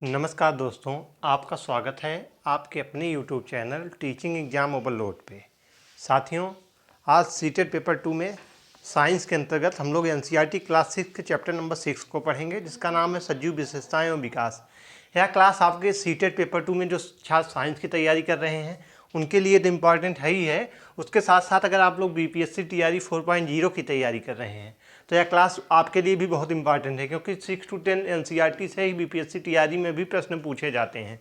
नमस्कार दोस्तों, आपका स्वागत है आपके अपने YouTube channel teaching exam overload पे। साथियों, आज सीटेट पेपर 2 में साइंस के अंतर्गत हम लोग एनसीईआरटी क्लास 6 के चैप्टर नंबर 6 को पढ़ेंगे, जिसका नाम है सजीव विशेषताएं एवं विकास। यह क्लास आपके सीटेट पेपर 2 में जो छात्र साइंस की तैयारी कर रहे हैं उनके लिए तो इम्पॉर्टेंट है ही है। उसके साथ साथ अगर आप लोग बीपीएससी टीआरई 4.0 की तैयारी कर रहे हैं तो यह क्लास आपके लिए भी बहुत इंपॉर्टेंट है, क्योंकि 6 to 10 एनसीईआरटी से ही बीपीएससी टीआरई में भी प्रश्न पूछे जाते हैं।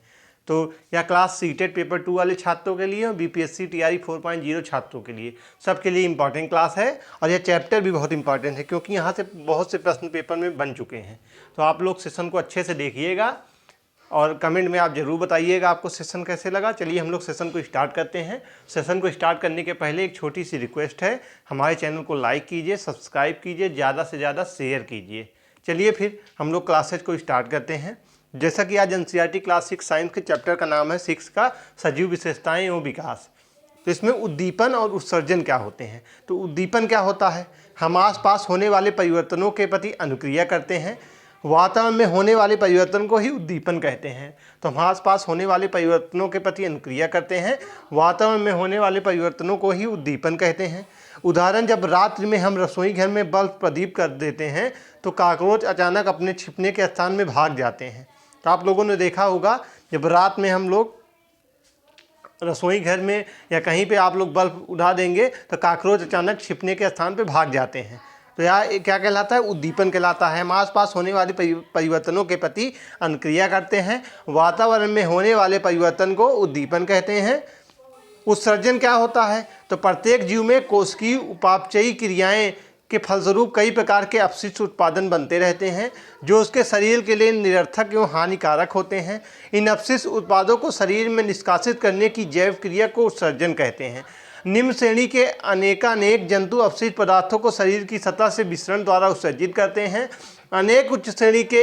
तो यह क्लास सीटेट पेपर 2 वाले छात्रों के लिए और बीपीएससी टीआरई 4.0 छात्रों के लिए, सबके लिए इंपॉर्टेंट क्लास है। और यह चैप्टर भी बहुत इंपॉर्टेंट है, क्योंकि यहाँ से बहुत से प्रश्न पेपर में बन चुके हैं। तो आप लोग सेशन को अच्छे से देखिएगा और कमेंट में आप ज़रूर बताइएगा आपको सेशन कैसे लगा। चलिए हम लोग सेशन को स्टार्ट करते हैं। सेशन को स्टार्ट करने के पहले एक छोटी सी रिक्वेस्ट है, हमारे चैनल को लाइक कीजिए, सब्सक्राइब कीजिए, ज़्यादा से ज़्यादा शेयर कीजिए। चलिए फिर हम लोग क्लासेज को स्टार्ट करते हैं। जैसा कि आज एनसीईआरटी क्लास 6 साइंस के चैप्टर का नाम है 6 का सजीव विशेषताएं एवं विकास। तो इसमें उद्दीपन और उत्सर्जन क्या होते हैं। तो उद्दीपन क्या होता है, हम आसपास होने वाले परिवर्तनों के प्रति अनुक्रिया करते हैं। वातावरण में होने वाले परिवर्तन को ही उद्दीपन कहते हैं। तो हम आसपास होने वाले परिवर्तनों के प्रति अनुक्रिया करते हैं, वातावरण में होने वाले परिवर्तनों को ही उद्दीपन कहते हैं। उदाहरण, जब रात्रि में हम रसोई घर में बल्ब प्रदीप कर देते हैं तो कॉकरोच अचानक अपने छिपने के स्थान में भाग जाते हैं। तो आप लोगों ने देखा होगा, जब रात में हम लोग रसोई घर में या कहीं पे आप लोग बल्ब उड़ा देंगे तो कॉकरोच अचानक छिपने के स्थान पे भाग जाते हैं। तो यह क्या कहलाता है, उद्दीपन कहलाता है। हम आसपास होने वाले परिवर्तनों के प्रति अनुक्रिया करते हैं, वातावरण में होने वाले परिवर्तन को उद्दीपन कहते हैं। उत्सर्जन क्या होता है, तो प्रत्येक जीव में कोशिकीय उपापचयी क्रियाएं के फलस्वरूप कई प्रकार के अपशिष्ट उत्पादन बनते रहते हैं, जो उसके शरीर के लिए निरर्थक एवं हानिकारक होते हैं। इन अपशिष्ट उत्पादों को शरीर में निष्कासित करने की जैव क्रिया को उत्सर्जन कहते हैं। निम्न श्रेणी के अनेकानेक जंतु अपशिष्ट पदार्थों को शरीर की सतह से विसरण द्वारा उत्सर्जित करते हैं। अनेक उच्च श्रेणी के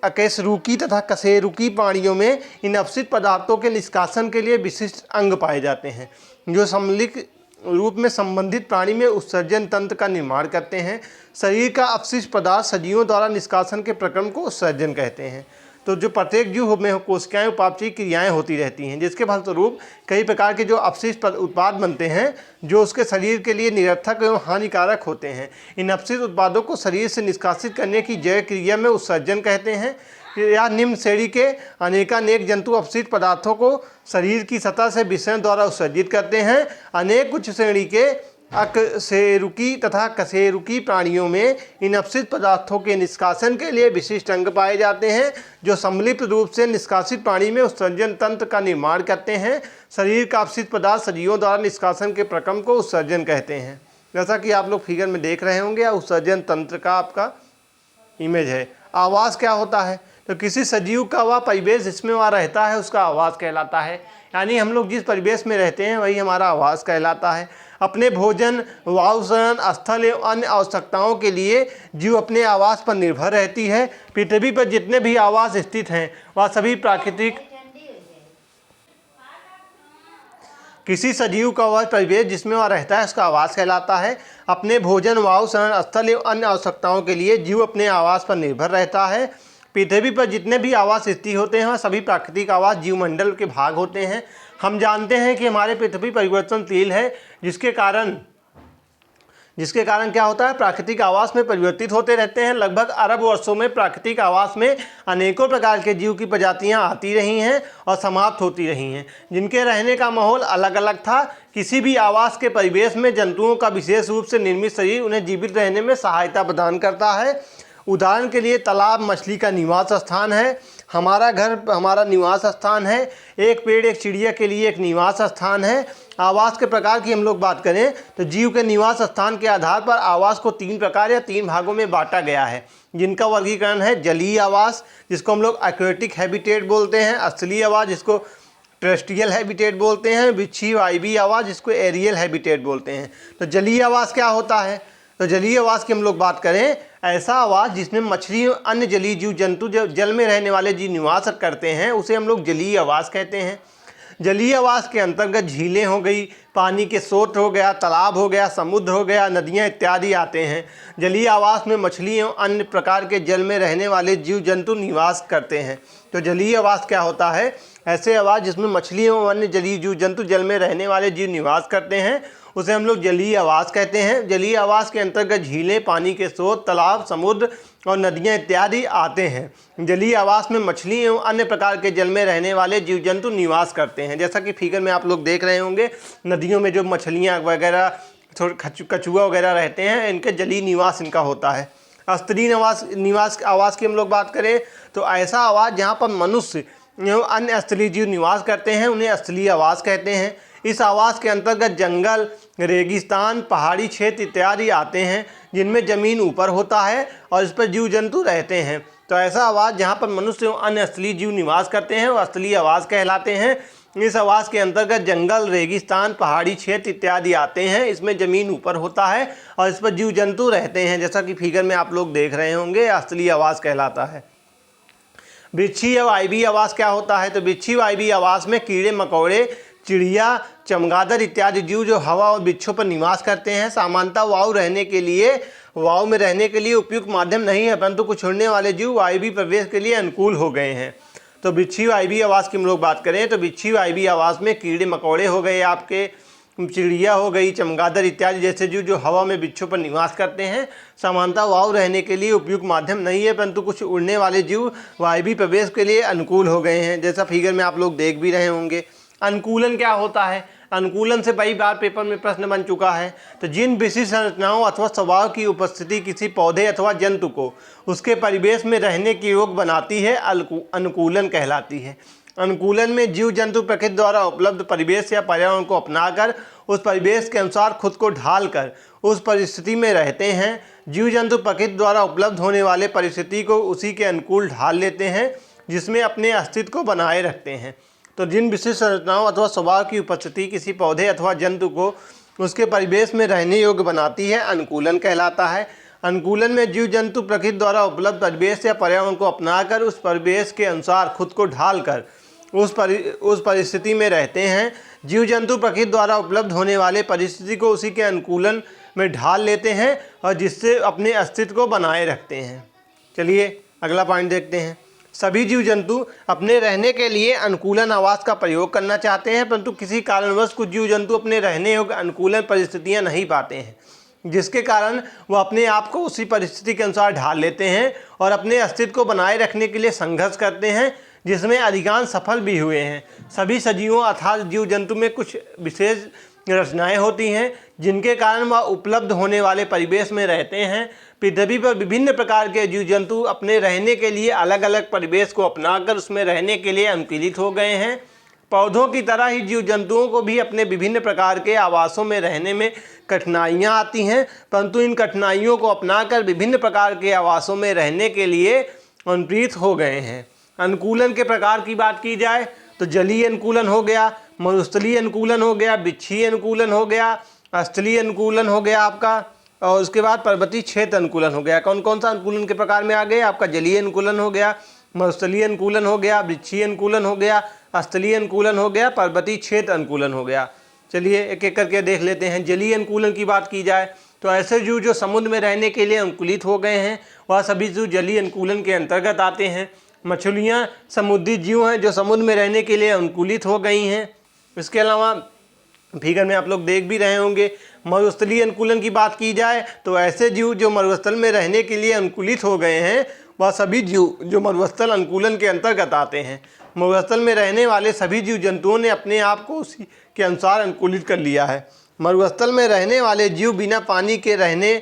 अकशेरुकी तथा कशेरुकी प्राणियों में इन अपशिष्ट पदार्थों के निष्कासन के लिए विशिष्ट अंग पाए जाते हैं, जो सम्मिलित रूप में संबंधित प्राणी में उत्सर्जन तंत्र का निर्माण करते हैं। शरीर का अपशिष्ट पदार्थ सजीवों द्वारा निष्कासन के प्रक्रम को उत्सर्जन कहते हैं। तो जो प्रत्येक जीव में कोशिकाएं उपापचयी क्रियाएं होती रहती हैं, जिसके फलस्वरूप कई प्रकार के जो अपशिष्ट उत्पाद बनते हैं, जो उसके शरीर के लिए निरर्थक एवं हानिकारक होते हैं। इन अपशिष्ट उत्पादों को शरीर से निष्कासित करने की जैव क्रिया में उत्सर्जन कहते हैं। या निम्न श्रेणी के अनेकानेक जंतु अपशिष्ट पदार्थों को शरीर की सतह से विसरण द्वारा उत्सर्जित करते हैं। अनेक उच्च श्रेणी के अकशेरुकी तथा कशेरुकी प्राणियों में इन अपशिष्ट पदार्थों के निष्कासन के लिए विशिष्ट अंग पाए जाते हैं, जो सम्मिलित रूप से निष्कासित प्राणी में उत्सर्जन तंत्र का निर्माण करते हैं। शरीर का अपशिष्ट पदार्थ सजीवों द्वारा निष्कासन के प्रक्रम को उत्सर्जन कहते हैं। जैसा कि आप लोग फिगर में देख रहे होंगे, उत्सर्जन तंत्र का आपका इमेज है। आवास क्या होता है, तो किसी सजीव का वह परिवेश जिसमें वह रहता है उसका आवास कहलाता है। यानी हम लोग जिस परिवेश में रहते हैं वही हमारा आवास कहलाता है। अपने भोजन, वायुशरण, स्थल एवं अन्य आवश्यकताओं के लिए जीव अपने आवास पर निर्भर रहती है। पृथ्वी पर जितने भी आवास स्थित हैं वह सभी प्राकृतिक, किसी सजीव का वह परिवेश जिसमें वह रहता है उसका आवास कहलाता है। अपने भोजन, वायुशरण, स्थल एवं अन्य आवश्यकताओं के लिए जीव अपने आवास पर निर्भर रहता है। पृथ्वी पर जितने भी आवास स्थित होते हैं वह सभी प्राकृतिक आवास जीवमंडल के भाग होते हैं। हम जानते हैं कि हमारे पृथ्वी परिवर्तनशील है, जिसके कारण क्या होता है, प्राकृतिक आवास में परिवर्तित होते रहते हैं। लगभग अरब वर्षों में प्राकृतिक आवास में अनेकों प्रकार के जीव की प्रजातियां आती रही हैं और समाप्त होती रही हैं, जिनके रहने का माहौल अलग अलग था। किसी भी आवास के परिवेश में जंतुओं का विशेष रूप से निर्मित शरीर उन्हें जीवित रहने में सहायता प्रदान करता है। उदाहरण के लिए तालाब मछली का निवास स्थान है, हमारा घर हमारा निवास स्थान है, एक पेड़ एक चिड़िया के लिए एक निवास स्थान है। आवास के प्रकार की हम लोग बात करें तो जीव के निवास स्थान के आधार पर आवास को 3 प्रकार या 3 भागों में बांटा गया है, जिनका वर्गीकरण है जलीय आवास, जिसको हम लोग एक्वेटिक हैबिटेट बोलते हैं, स्थलीय आवास जिसको टेरेस्ट्रियल हैबिटेट बोलते हैं, वृक्षीय वायवीय आवास जिसको एरियल हैबिटेट बोलते हैं। तो जलीय आवास क्या होता है, तो जलीय आवास की हम लोग बात करें, ऐसा आवास जिसमें मछली और अन्य जलीय जीव जंतु जल में रहने वाले जीव निवास करते हैं उसे हम लोग जलीय आवास कहते हैं। जलीय आवास के अंतर्गत झीलें हो गई, पानी के स्रोत हो गया, तालाब हो गया, समुद्र हो गया, नदियाँ इत्यादि आते हैं। जलीय आवास में मछली एवं अन्य प्रकार के जल में रहने वाले जीव जंतु निवास करते हैं। तो जलीय आवास क्या होता है? ऐसे आवास जिसमें मछली एवं अन्य जलीय जीव जंतु जल में रहने वाले जीव निवास करते हैं, उसे हम लोग जलीय आवास कहते हैं। जलीय आवास के अंतर्गत झीलें, पानी के स्रोत, तालाब, समुद्र और नदियाँ इत्यादि आते हैं। जलीय आवास में मछली एवं अन्य प्रकार के जल में रहने वाले जीव जंतु निवास करते हैं। जैसा कि फिगर में आप लोग देख रहे होंगे, नदियों में जो मछलियाँ वगैरह, कछुआ वगैरह रहते हैं, इनके जलीय निवास इनका होता है। स्तरीय आवास की हम लोग बात करें तो ऐसा आवास जहाँ पर मनुष्य एवं अन्य स्थलीय जीव निवास करते हैं, उन्हें स्थलीय आवास कहते हैं। इस आवास के अंतर्गत जंगल, रेगिस्तान, पहाड़ी क्षेत्र इत्यादि आते हैं, जिनमें ज़मीन ऊपर होता है और इस पर जीव जंतु रहते हैं। तो ऐसा आवास जहाँ पर मनुष्य एवं अन्य स्थलीय जीव निवास करते हैं वो स्थलीय आवास कहलाते हैं। इस आवास के अंतर्गत जंगल, रेगिस्तान, पहाड़ी क्षेत्र इत्यादि आते हैं, इसमें ज़मीन ऊपर होता है और इस पर जीव जंतु रहते हैं। जैसा कि फिगर में आप लोग देख रहे होंगे, स्थलीय आवास कहलाता है। वृक्षीय वायवीय आवास क्या होता है? तो वृक्षीय वायवीय आवास में कीड़े मकोड़े, चिड़िया, चमगादड़ इत्यादि जीव जो हवा और वृक्षों पर निवास करते हैं। सामान्यतः वायु में रहने के लिए उपयुक्त माध्यम नहीं है, परंतु कुछ उड़ने वाले जीव वायवीय प्रवेश के लिए अनुकूल हो गए हैं। तो वृक्षीय वायवीय आवास की हम लोग बात करें तो वृक्षीय वायवीय आवास में कीड़े मकोड़े हो गए, आपके चिड़िया हो गई, चमगादड़ इत्यादि जैसे जीव जो हवा में वृक्षों पर निवास करते हैं। सामान्यतः वायु रहने के लिए उपयुक्त माध्यम नहीं है, परंतु कुछ उड़ने वाले जीव वायवीय प्रवेश के लिए अनुकूल हो गए हैं, जैसा फिगर में आप लोग देख भी रहे होंगे। अनुकूलन क्या होता है? अनुकूलन से कई बार पेपर में प्रश्न बन चुका है। तो जिन विशिष्ट संरचनाओं अथवा स्वभाव की उपस्थिति किसी पौधे अथवा जंतु को उसके परिवेश में रहने के योग्य बनाती है, अनुकूलन कहलाती है। अनुकूलन में जीव जंतु प्रकृति द्वारा उपलब्ध परिवेश या पर्यावरण को अपनाकर उस परिवेश के अनुसार खुद को ढालकर उस परिस्थिति में रहते हैं। जीव जंतु प्रकृति द्वारा उपलब्ध होने वाले परिस्थिति को उसी के अनुकूल ढाल लेते हैं, जिसमें अपने अस्तित्व को बनाए रखते हैं। तो जिन विशिष्ट संरचनाओं अथवा स्वभाव की उपस्थिति किसी पौधे अथवा जंतु को उसके परिवेश में रहने योग्य बनाती है, अनुकूलन कहलाता है। अनुकूलन में जीव जंतु प्रकृति द्वारा उपलब्ध परिवेश या पर्यावरण को अपनाकर उस परिवेश के अनुसार खुद को ढालकर उस परिस्थिति में रहते हैं। जीव जंतु प्रकृति द्वारा उपलब्ध होने वाले परिस्थिति को उसी के अनुकूलन में ढाल लेते हैं और जिससे अपने अस्तित्व को बनाए रखते हैं। चलिए अगला पॉइंट देखते हैं। सभी जीव जंतु अपने रहने के लिए अनुकूलन आवास का प्रयोग करना चाहते हैं, परंतु किसी कारणवश कुछ जीव जंतु अपने रहने योग्य अनुकूलन परिस्थितियां नहीं पाते हैं, जिसके कारण वह अपने आप को उसी परिस्थिति के अनुसार ढाल लेते हैं और अपने अस्तित्व को बनाए रखने के लिए संघर्ष करते हैं, जिसमें अधिकांश सफल भी हुए हैं। सभी सजीवों अर्थात जीव जंतु में कुछ विशेष रचनाएं होती हैं, जिनके कारण वह उपलब्ध होने वाले परिवेश में रहते हैं। पृथ्वी पर विभिन्न प्रकार के जीव जंतु अपने रहने के लिए अलग अलग परिवेश को अपनाकर उसमें रहने के लिए अनुकूलित हो गए हैं। पौधों की तरह ही जीव जंतुओं को भी अपने विभिन्न प्रकार के आवासों में रहने में कठिनाइयां आती हैं, परंतु इन कठिनाइयों को अपनाकर विभिन्न प्रकार के आवासों में रहने के लिए अनुप्रीत हो गए हैं। अनुकूलन के प्रकार की बात की जाए तो जलीय अनुकूलन हो गया, मरुस्थलीय अनुकूलन हो गया, वृक्षीय अनुकूलन हो गया, स्थलीय अनुकूलन हो गया आपका, और उसके बाद पर्वतीय क्षेत्र अनुकूलन हो गया। कौन कौन सा अनुकूलन के प्रकार में आ गए? आपका जलीय अनुकूलन हो गया, मरुस्थलीय अनुकूलन हो गया, वृक्षीय अनुकूलन हो गया, स्थलीय अनुकूलन हो गया, पर्वतीय क्षेत्र अनुकूलन हो गया। चलिए एक एक करके देख लेते हैं। जलीय अनुकूलन की बात की जाए तो ऐसे जीव जो समुद्र में रहने के लिए अनुकूलित हो गए हैं वह सभी जीव जलीय अनुकूलन के अंतर्गत आते हैं। मछलियाँ समुद्री जीव हैं जो समुद्र में रहने के लिए अनुकूलित हो गई हैं। इसके अलावा फिगर में आप लोग देख भी रहे होंगे, मरुस्थलीय अनुकूलन की बात की जाए तो ऐसे जीव जो मरुस्थल में रहने के लिए अनुकूलित हो गए हैं वह सभी जीव जो मरुस्थल अनुकूलन के अंतर्गत आते हैं। मरुस्थल में रहने वाले सभी जीव जंतुओं ने अपने आप को उसी के अनुसार अनुकूलित कर लिया है। मरुस्थल में रहने वाले जीव बिना पानी के रहने,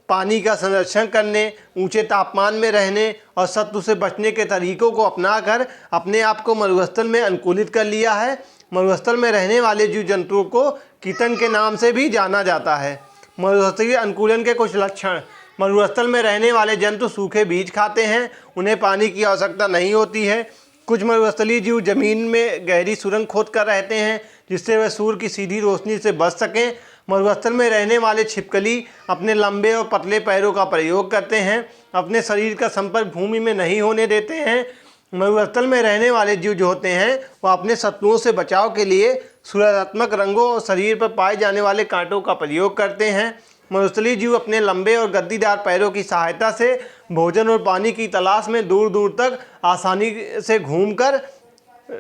पानी का संरक्षण करने, ऊंचे तापमान में रहने और शत्रु से बचने के तरीकों को अपनाकर अपने आप को मरुस्थल में अनुकूलित कर लिया है। मरुस्थल में रहने वाले जीव जंतुओं को कीटन के नाम से भी जाना जाता है। मरुस्थलीय अनुकूलन के कुछ लक्षण। मरुस्थल में रहने वाले जंतु सूखे बीज खाते हैं, उन्हें पानी की आवश्यकता नहीं होती है। कुछ मरुस्थलीय जीव जमीन में गहरी सुरंग खोद कर रहते हैं जिससे वे सूर्य की सीधी रोशनी से बच सकें। मरुस्थल में रहने वाले छिपकली अपने लंबे और पतले पैरों का प्रयोग करते हैं, अपने शरीर का संपर्क भूमि में नहीं होने देते हैं। मरुस्थल में रहने वाले जीव जो होते हैं वह अपने शत्रुओं से बचाव के लिए सुरक्षात्मक रंगों और शरीर पर पाए जाने वाले कांटों का प्रयोग करते हैं। मरुस्थलीय जीव अपने लंबे और गद्दीदार पैरों की सहायता से भोजन और पानी की तलाश में दूर दूर तक आसानी से घूमकर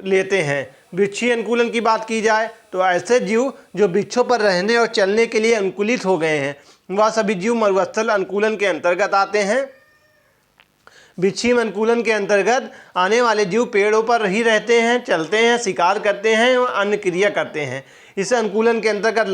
लेते हैं। वृक्षीय अनुकूलन की बात की जाए तो ऐसे जीव जो वृक्षों पर रहने और चलने के लिए अनुकूलित हो गए हैं वह सभी जीव मरुस्थल अनुकूलन के अंतर्गत आते हैं। वृक्षीय अनुकूलन के अंतर्गत आने वाले जीव पेड़ों पर ही रहते हैं, चलते हैं, शिकार करते हैं और अन्य क्रिया करते हैं। इस अनुकूलन के अंतर्गत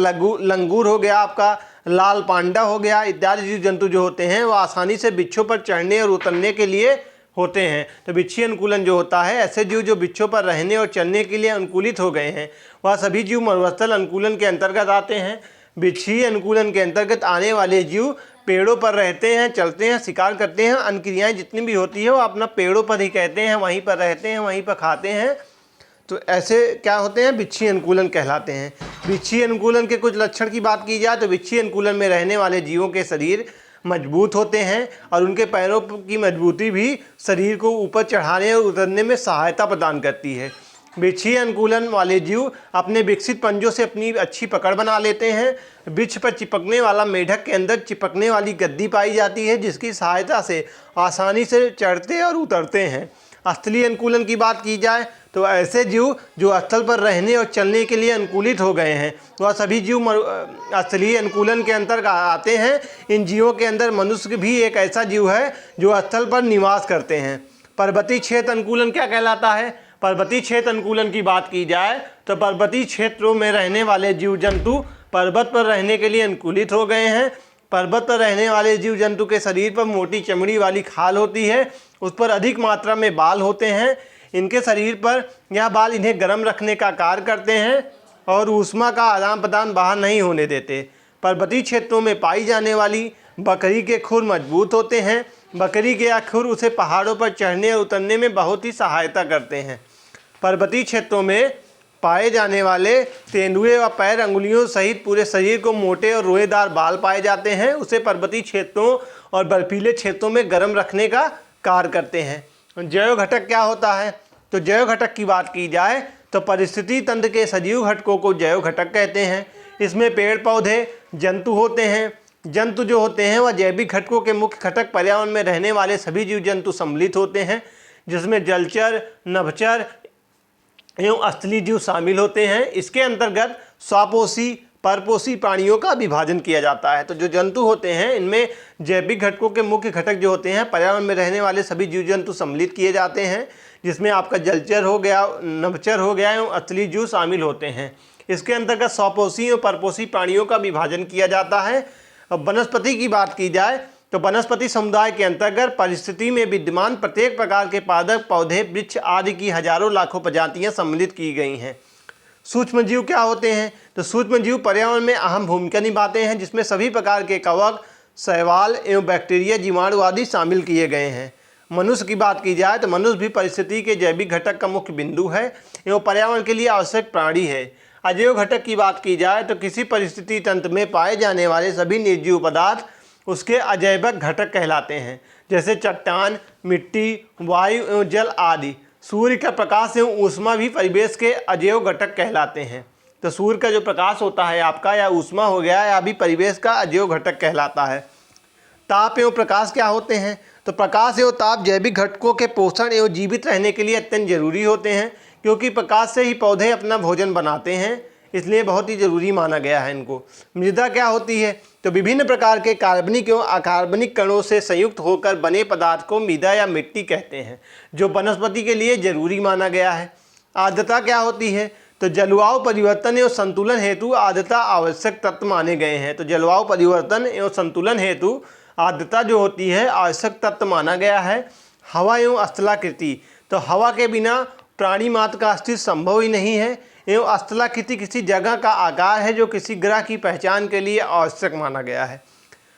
लंगूर हो गया, आपका लाल पांडा हो गया, इत्यादि जीव जंतु जो होते हैं वह आसानी से वृक्षों पर चढ़ने और उतरने के लिए होते हैं। तो वृक्षीय अनुकूलन जो होता है, ऐसे जीव जो वृक्षों पर रहने और चलने के लिए अनुकूलित हो गए हैं वह सभी जीव मरुस्थल अनुकूलन के अंतर्गत आते हैं। वृक्षीय अनुकूलन के अंतर्गत आने वाले जीव पेड़ों पर रहते हैं, चलते हैं, शिकार करते हैं, अन्य क्रियाएँ जितनी भी होती है वो अपना पेड़ों पर ही कहते हैं, वहीं पर रहते हैं, वहीं पर खाते हैं। तो ऐसे क्या होते हैं, वृक्षीय अनुकूलन कहलाते हैं। वृक्षीय अनुकूलन के कुछ लक्षण की बात की जाए तो वृक्षीय अनुकूलन में रहने वाले जीवों के शरीर मजबूत होते हैं और उनके पैरों की मजबूती भी शरीर को ऊपर चढ़ाने और उतरने में सहायता प्रदान करती है। वृक्षीय अनुकूलन वाले जीव अपने विकसित पंजों से अपनी अच्छी पकड़ बना लेते हैं। वृक्ष पर चिपकने वाला मेढक के अंदर चिपकने वाली गद्दी पाई जाती है जिसकी सहायता से आसानी से चढ़ते और उतरते हैं। स्थलीय अनुकूलन की बात की जाए तो ऐसे जीव जो स्थल पर रहने और चलने के लिए अनुकूलित हो गए हैं वह सभी जीव स्थलीय अनुकूलन के अंतर्गत आते हैं। इन जीवों के अंदर मनुष्य भी एक ऐसा जीव है जो स्थल पर निवास करते हैं। पर्वतीय क्षेत्र अनुकूलन क्या कहलाता है? पर्वतीय क्षेत्र अनुकूलन की बात की जाए तो पर्वतीय क्षेत्रों में रहने वाले जीव जंतु पर्वत पर रहने के लिए अनुकूलित हो गए हैं। पर्वत पर रहने वाले जीव जंतु के शरीर पर मोटी चमड़ी वाली खाल होती है, उस पर अधिक मात्रा में बाल होते हैं। इनके शरीर पर यह बाल इन्हें गर्म रखने का कार्य करते हैं और ऊष्मा का आदान प्रदान बाहर नहीं होने देते। पर्वतीय क्षेत्रों में पाई जाने वाली बकरी के खुर मजबूत होते हैं। बकरी के खुर उसे पहाड़ों पर चढ़ने और उतरने में बहुत ही सहायता करते हैं। पर्वतीय क्षेत्रों में पाए जाने वाले तेंदुए व पैर अंगुलियों सहित पूरे शरीर को मोटे और रोएदार बाल पाए जाते हैं, उसे पर्वतीय क्षेत्रों और बर्फीले क्षेत्रों में गर्म रखने का कार्य करते हैं। जैव घटक क्या होता है? तो जैव घटक की बात की जाए तो परिस्थिति तंत्र के सजीव घटकों को जैव घटक कहते हैं। इसमें पेड़ पौधे जंतु होते हैं। जंतु जो होते हैं वह जैविक घटकों के मुख्य घटक पर्यावरण में रहने वाले सभी जीव जंतु सम्मिलित होते हैं, जिसमें जलचर, नभचर एवं स्थलीय जीव शामिल होते हैं। इसके अंतर्गत स्वापोषी, परपोषी प्राणियों का विभाजन किया जाता है। तो जो जंतु होते हैं इनमें जैविक घटकों के मुख्य घटक जो होते हैं पर्यावरण में रहने वाले सभी जीव जंतु सम्मिलित किए जाते हैं, जिसमें आपका जलचर हो गया, नभचर हो गया एवं स्थलीय जीव शामिल होते हैं। इसके अंतर्गत स्वापोषी और परपोषी प्राणियों का विभाजन किया जाता है। अब वनस्पति की बात की जाए तो वनस्पति समुदाय के अंतर्गत परिस्थिति में विद्यमान प्रत्येक प्रकार के पादप, पौधे, वृक्ष आदि की हजारों लाखों प्रजातियां सम्मिलित की गई हैं। सूक्ष्म जीव क्या होते हैं? तो सूक्ष्म जीव पर्यावरण में अहम भूमिका निभाते हैं, जिसमें सभी प्रकार के कवक, शैवाल एवं बैक्टीरिया, जीवाणु आदि शामिल किए गए हैं। मनुष्य की बात की जाए तो मनुष्य भी परिस्थिति के जैविक घटक का मुख्य बिंदु है एवं पर्यावरण के लिए आवश्यक प्राणी है। अजैव घटक की बात की जाए तो किसी परिस्थिति तंत्र में पाए जाने वाले सभी निर्जीव पदार्थ उसके अजैविक घटक कहलाते हैं, जैसे चट्टान, मिट्टी, वायु एवं जल आदि। सूर्य का प्रकाश एवं ऊष्मा भी परिवेश के अजैव घटक कहलाते हैं। तो सूर्य का जो प्रकाश होता है आपका, या ऊष्मा हो गया, या भी परिवेश का अजैव घटक कहलाता है। ताप एवं प्रकाश क्या होते हैं? तो प्रकाश एवं ताप जैविक घटकों के पोषण एवं जीवित रहने के लिए अत्यंत जरूरी होते हैं, क्योंकि प्रकाश से ही पौधे अपना भोजन बनाते हैं, इसलिए बहुत ही जरूरी माना गया है इनको। मृदा क्या होती है? तो विभिन्न प्रकार के कार्बनिक एवं अकार्बनिक कणों से संयुक्त होकर बने पदार्थ को मृदा या मिट्टी कहते हैं, जो वनस्पति के लिए जरूरी माना गया है। आर्द्रता क्या होती है? तो जलवायु परिवर्तन एवं संतुलन हेतु आर्द्रता आवश्यक तत्व माने गए हैं। तो जलवायु परिवर्तन एवं संतुलन हेतु आर्द्रता जो होती है आवश्यक तत्व माना गया है। हवा एवं स्थलाकृति, तो हवा के बिना प्राणी मात्र का अस्तित्व संभव ही नहीं है। एवं स्थलाकृति किसी जगह का आकार है जो किसी ग्रह की पहचान के लिए आवश्यक माना गया है।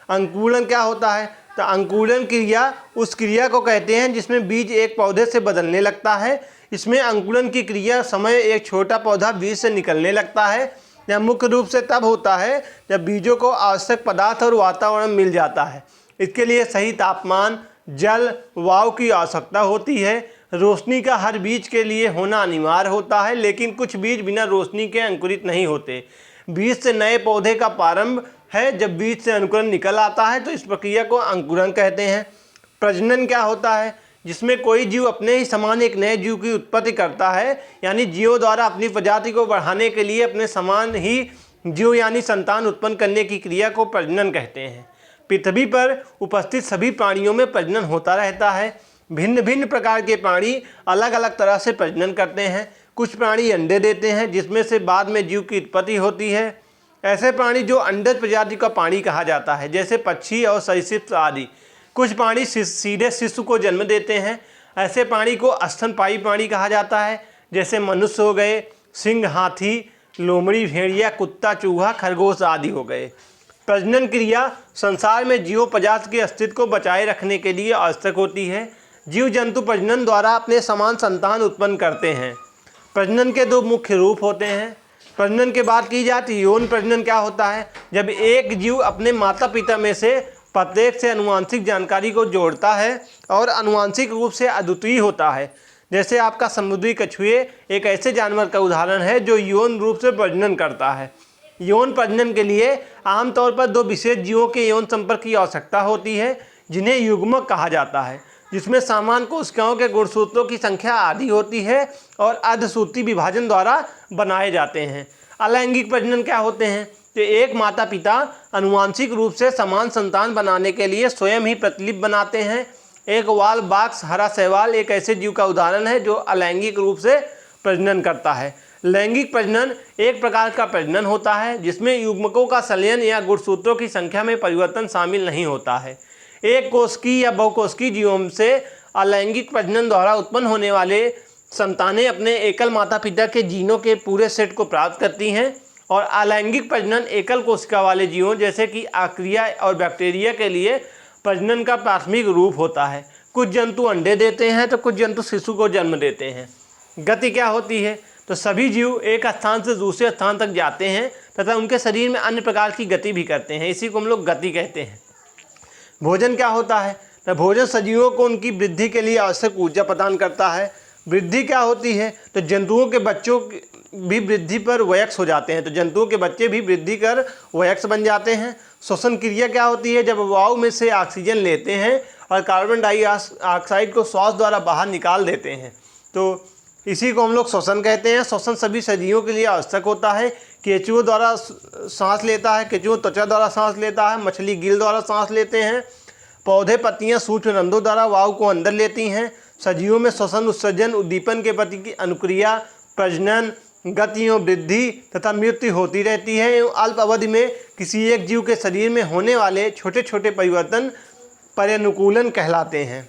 अंकुरण क्या होता है? तो अंकुरण क्रिया उस क्रिया को कहते हैं जिसमें बीज एक पौधे से बदलने लगता है। इसमें अंकुरण की क्रिया समय एक छोटा पौधा बीज से निकलने लगता है। यह मुख्य रूप से तब होता है जब बीजों को आवश्यक पदार्थ और वातावरण मिल जाता है। इसके लिए सही तापमान, जल, वायु की आवश्यकता होती है। रोशनी का हर बीज के लिए होना अनिवार्य होता है, लेकिन कुछ बीज बिना रोशनी के अंकुरित नहीं होते। बीज से नए पौधे का प्रारंभ है। जब बीज से अंकुरन निकल आता है तो इस प्रक्रिया को अंकुरन कहते हैं। प्रजनन क्या होता है? जिसमें कोई जीव अपने ही समान एक नए जीव की उत्पत्ति करता है, यानी जीवों द्वारा अपनी प्रजाति को बढ़ाने के लिए अपने समान ही जीव यानी संतान उत्पन्न करने की क्रिया को प्रजनन कहते हैं। पृथ्वी पर उपस्थित सभी प्राणियों में प्रजनन होता रहता है। भिन्न भिन्न प्रकार के प्राणी अलग अलग तरह से प्रजनन करते हैं। कुछ प्राणी अंडे देते हैं, जिसमें से बाद में जीव की उत्पत्ति होती है। ऐसे प्राणी जो अंडज प्रजाति का प्राणी कहा जाता है, जैसे पक्षी और सरीसृप आदि। कुछ प्राणी सीधे शिशु को जन्म देते हैं। ऐसे प्राणी को स्तनपायी प्राणी कहा जाता है, जैसे मनुष्य हो गए, सिंह, हाथी, लोमड़ी, भेड़िया, कुत्ता, चूहा, खरगोश आदि हो गए। प्रजनन क्रिया संसार में जीव प्रजाति के अस्तित्व को बचाए रखने के लिए आवश्यक होती है। जीव जंतु प्रजनन द्वारा अपने समान संतान उत्पन्न करते हैं। प्रजनन के दो मुख्य रूप होते हैं। प्रजनन के बाद की जाती यौन प्रजनन क्या होता है? जब एक जीव अपने माता पिता में से प्रत्येक से अनुवांशिक जानकारी को जोड़ता है और अनुवांशिक रूप से अद्वितीय होता है। जैसे आपका समुद्री कछुए एक ऐसे जानवर का उदाहरण है जो यौन रूप से प्रजनन करता है। यौन प्रजनन के लिए आमतौर पर दो विशेष जीवों के यौन संपर्क की आवश्यकता होती है, जिन्हें युग्मक कहा जाता है, जिसमें समान कोशिकाओं के गुणसूत्रों की संख्या आदि होती है और अर्धसूत्री विभाजन द्वारा बनाए जाते हैं। अलैंगिक प्रजनन क्या होते हैं? तो एक माता पिता अनुवांशिक रूप से समान संतान बनाने के लिए स्वयं ही प्रतिलिपि बनाते हैं। एक वाल बाक्स हरा शैवाल एक ऐसे जीव का उदाहरण है जो अलैंगिक रूप से प्रजनन करता है। लैंगिक प्रजनन एक प्रकार का प्रजनन होता है जिसमें युग्मकों का संलयन या गुणसूत्रों की संख्या में परिवर्तन शामिल नहीं होता है। एक कोशिकीय या बहुकोशिकीय जीवों से अलैंगिक प्रजनन द्वारा उत्पन्न होने वाले संतानें अपने एकल माता पिता के जीनों के पूरे सेट को प्राप्त करती हैं। और अलैंगिक प्रजनन एकल कोशिका वाले जीवों जैसे कि आर्किया और बैक्टीरिया के लिए प्रजनन का प्राथमिक रूप होता है। कुछ जंतु अंडे देते हैं तो कुछ जंतु शिशु को जन्म देते हैं। गति क्या होती है? तो सभी जीव एक स्थान से दूसरे स्थान तक जाते हैं तथा उनके शरीर में अन्य प्रकार की गति भी करते हैं। इसी को हम लोग गति कहते हैं। भोजन क्या होता है? तो भोजन सजीवों को उनकी वृद्धि के लिए आवश्यक ऊर्जा प्रदान करता है। वृद्धि क्या होती है? तो जंतुओं के बच्चों भी वृद्धि पर वयस्क हो जाते हैं, तो जंतुओं के बच्चे भी वृद्धि कर वयस्क बन जाते हैं। श्वसन क्रिया क्या होती है? जब वायु में से ऑक्सीजन लेते हैं और कार्बन डाइऑक्साइड को श्वास द्वारा बाहर निकाल देते हैं, तो इसी को हम लोग श्वसन कहते हैं। श्वसन सभी सजीवों के लिए आवश्यक होता है। केंचुओं द्वारा सांस लेता है, केंचुओं त्वचा द्वारा सांस लेता है, मछली गिल द्वारा सांस लेते हैं, पौधे पत्तियां सूक्ष्म रंध्रों द्वारा वायु को अंदर लेती हैं। सजीवों में श्वसन, उत्सर्जन, उद्दीपन के प्रति की अनुक्रिया, प्रजनन, गति और वृद्धि तथा मृत्यु होती रहती है। एवं अल्प अवधि में किसी एक जीव के शरीर में होने वाले छोटे छोटे परिवर्तन पर्यानुकूलन कहलाते हैं।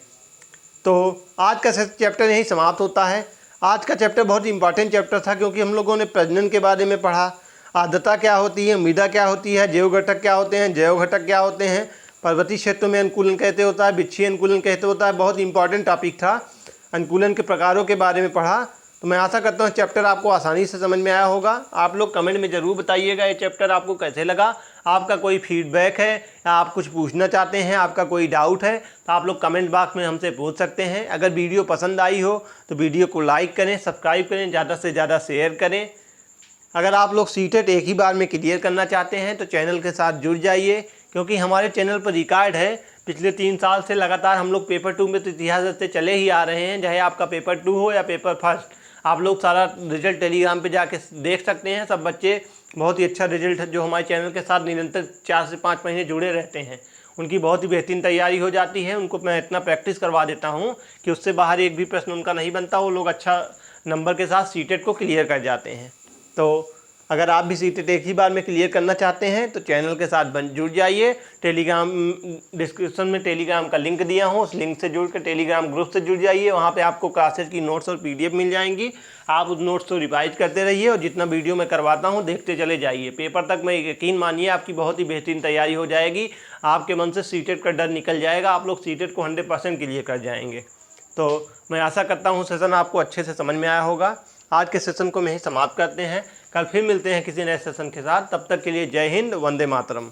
तो आज का चैप्टर यहीं समाप्त होता है। आज का चैप्टर बहुत ही इंपॉर्टेंट चैप्टर था क्योंकि हम लोगों ने प्रजनन के बारे में पढ़ा, आर्द्रता क्या होती है, मृदा क्या होती है, जैव घटक क्या होते हैं, जैव घटक क्या होते हैं, पर्वतीय क्षेत्रों में अनुकूलन कैसे होता है, वृक्षीय अनुकूलन कैसे होता है। बहुत इंपॉर्टेंट टॉपिक था। अनुकूलन के प्रकारों के बारे में पढ़ा। तो मैं आशा करता हूँ चैप्टर आपको आसानी से समझ में आया होगा। आप लोग कमेंट में ज़रूर बताइएगा ये चैप्टर आपको कैसे लगा। आपका कोई फीडबैक है या आप कुछ पूछना चाहते हैं, आपका कोई डाउट है, तो आप लोग कमेंट बॉक्स में हमसे पूछ सकते हैं। अगर वीडियो पसंद आई हो तो वीडियो को लाइक करें, सब्सक्राइब करें, ज़्यादा से ज़्यादा शेयर करें। अगर आप लोग सीटेट एक ही बार में क्लियर करना चाहते हैं तो चैनल के साथ जुड़ जाइए, क्योंकि हमारे चैनल पर रिकॉर्ड है पिछले 3 साल से लगातार हम लोग पेपर 2 में तो इतिहास से चले ही आ रहे हैं। चाहे आपका पेपर 2 हो या पेपर फर्स्ट, आप लोग सारा रिजल्ट टेलीग्राम पे जाके देख सकते हैं। सब बच्चे बहुत ही अच्छा रिजल्ट जो हमारे चैनल के साथ निरंतर 4 से 5 महीने जुड़े रहते हैं, उनकी बहुत ही बेहतरीन तैयारी हो जाती है। उनको मैं इतना प्रैक्टिस करवा देता हूँ कि उससे बाहर एक भी प्रश्न उनका नहीं बनता। वो लोग अच्छा नंबर के साथ सीटेट को क्लियर कर जाते हैं। तो अगर आप भी सीटेट एक ही बार में क्लियर करना चाहते हैं तो चैनल के साथ जुड़ जाइए। टेलीग्राम डिस्क्रिप्शन में टेलीग्राम का लिंक दिया हूँ, उस लिंक से जुड़ कर टेलीग्राम ग्रुप से जुड़ जाइए। वहाँ पे आपको क्लासेस की नोट्स और PDF मिल जाएंगी। आप उस नोट्स को रिवाइज करते रहिए और जितना वीडियो मैं करवाता हूँ देखते चले जाइए। पेपर तक मैं यकीन मानिए आपकी बहुत ही बेहतरीन तैयारी हो जाएगी। आपके मन से सीटेट का डर निकल जाएगा। आप लोग सीटेट को 100% क्लियर कर जाएंगे। तो मैं आशा करता हूँ सेशन आपको अच्छे से समझ में आया होगा। आज के सेशन को मैं ही समाप्त करते हैं। कल फिर मिलते हैं किसी नए सेशन के साथ। तब तक के लिए जय हिंद, वंदे मातरम।